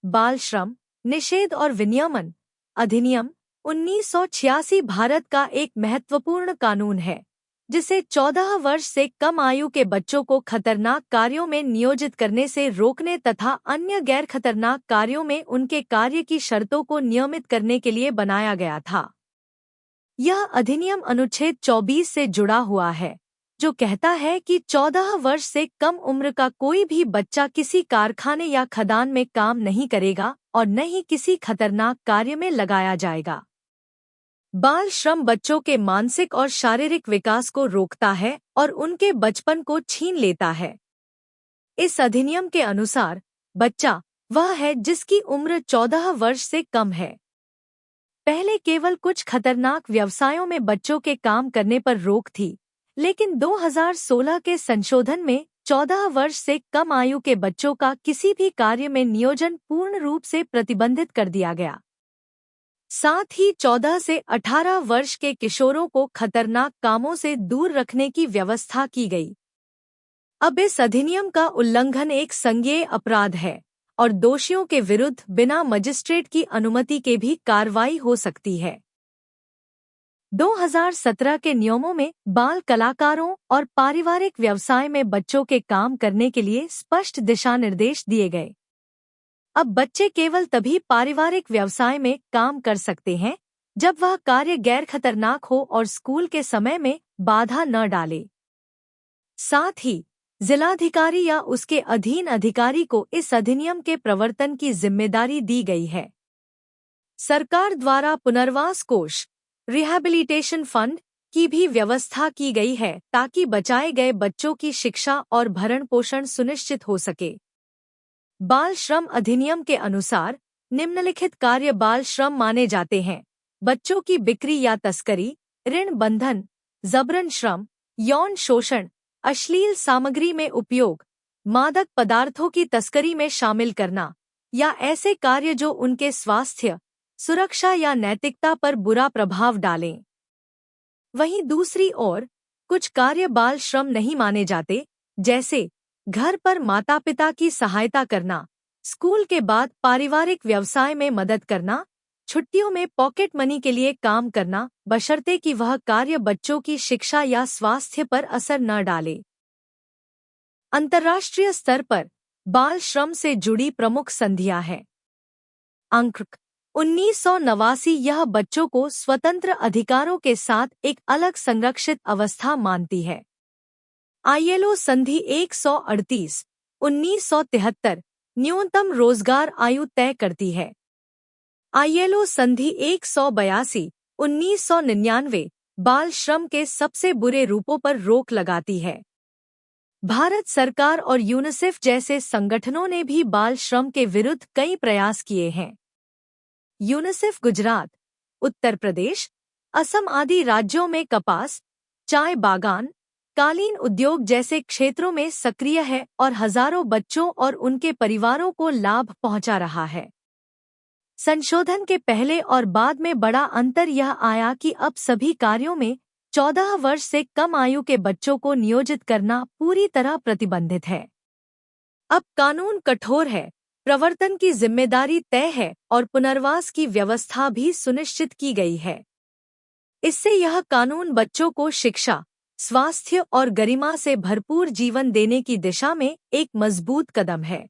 बाल श्रम निषेध और विनियमन अधिनियम 1986 भारत का एक महत्वपूर्ण कानून है, जिसे 14 वर्ष से कम आयु के बच्चों को खतरनाक कार्यों में नियोजित करने से रोकने तथा अन्य गैर खतरनाक कार्यों में उनके कार्य की शर्तों को नियमित करने के लिए बनाया गया था। यह अधिनियम अनुच्छेद 24 से जुड़ा हुआ है, जो कहता है कि 14 वर्ष से कम उम्र का कोई भी बच्चा किसी कारखाने या खदान में काम नहीं करेगा और न ही किसी खतरनाक कार्य में लगाया जाएगा। बाल श्रम बच्चों के मानसिक और शारीरिक विकास को रोकता है और उनके बचपन को छीन लेता है। इस अधिनियम के अनुसार बच्चा वह है जिसकी उम्र 14 वर्ष से कम है। पहले केवल कुछ खतरनाक व्यवसायों में बच्चों के काम करने पर रोक थी, लेकिन 2016 के संशोधन में 14 वर्ष से कम आयु के बच्चों का किसी भी कार्य में नियोजन पूर्ण रूप से प्रतिबंधित कर दिया गया। साथ ही 14 से 18 वर्ष के किशोरों को खतरनाक कामों से दूर रखने की व्यवस्था की गई। अब इस अधिनियम का उल्लंघन एक संज्ञेय अपराध है और दोषियों के विरुद्ध बिना मजिस्ट्रेट की अनुमति के भी कार्रवाई हो सकती है। 2017 के नियमों में बाल कलाकारों और पारिवारिक व्यवसाय में बच्चों के काम करने के लिए स्पष्ट दिशा निर्देश दिए गए। अब बच्चे केवल तभी पारिवारिक व्यवसाय में काम कर सकते हैं जब वह कार्य गैर खतरनाक हो और स्कूल के समय में बाधा न डाले। साथ ही जिलाधिकारी या उसके अधीन अधिकारी को इस अधिनियम के प्रवर्तन की जिम्मेदारी दी गई है। सरकार द्वारा पुनर्वास कोष रिहैबिलिटेशन फंड की भी व्यवस्था की गई है ताकि बचाए गए बच्चों की शिक्षा और भरण पोषण सुनिश्चित हो सके। बाल श्रम अधिनियम के अनुसार निम्नलिखित कार्य बाल श्रम माने जाते हैं: बच्चों की बिक्री या तस्करी, ऋण बंधन, जबरन श्रम, यौन शोषण, अश्लील सामग्री में उपयोग, मादक पदार्थों की तस्करी में शामिल करना या ऐसे कार्य जो उनके स्वास्थ्य, सुरक्षा या नैतिकता पर बुरा प्रभाव डालें। वहीं दूसरी ओर कुछ कार्य बाल श्रम नहीं माने जाते, जैसे घर पर माता पिता की सहायता करना, स्कूल के बाद पारिवारिक व्यवसाय में मदद करना, छुट्टियों में पॉकेट मनी के लिए काम करना, बशर्ते कि वह कार्य बच्चों की शिक्षा या स्वास्थ्य पर असर न डाले। अंतर्राष्ट्रीय स्तर पर बाल श्रम से जुड़ी प्रमुख संधियां हैं। अंक 1989 यह बच्चों को स्वतंत्र अधिकारों के साथ एक अलग संरक्षित अवस्था मानती है। ILO संधि 138 1973 न्यूनतम रोजगार आयु तय करती है। ILO संधि 182 1999 बाल श्रम के सबसे बुरे रूपों पर रोक लगाती है। भारत सरकार और यूनिसेफ जैसे संगठनों ने भी बाल श्रम के विरुद्ध कई प्रयास किए हैं। यूनिसेफ गुजरात, उत्तर प्रदेश, असम आदि राज्यों में कपास, चाय बागान, कालीन उद्योग जैसे क्षेत्रों में सक्रिय है और हजारों बच्चों और उनके परिवारों को लाभ पहुंचा रहा है। संशोधन के पहले और बाद में बड़ा अंतर यह आया कि अब सभी कार्यों में 14 वर्ष से कम आयु के बच्चों को नियोजित करना पूरी तरह प्रतिबंधित है। अब कानून कठोर है, प्रवर्तन की जिम्मेदारी तय है और पुनर्वास की व्यवस्था भी सुनिश्चित की गई है। इससे यह कानून बच्चों को शिक्षा, स्वास्थ्य और गरिमा से भरपूर जीवन देने की दिशा में एक मजबूत कदम है।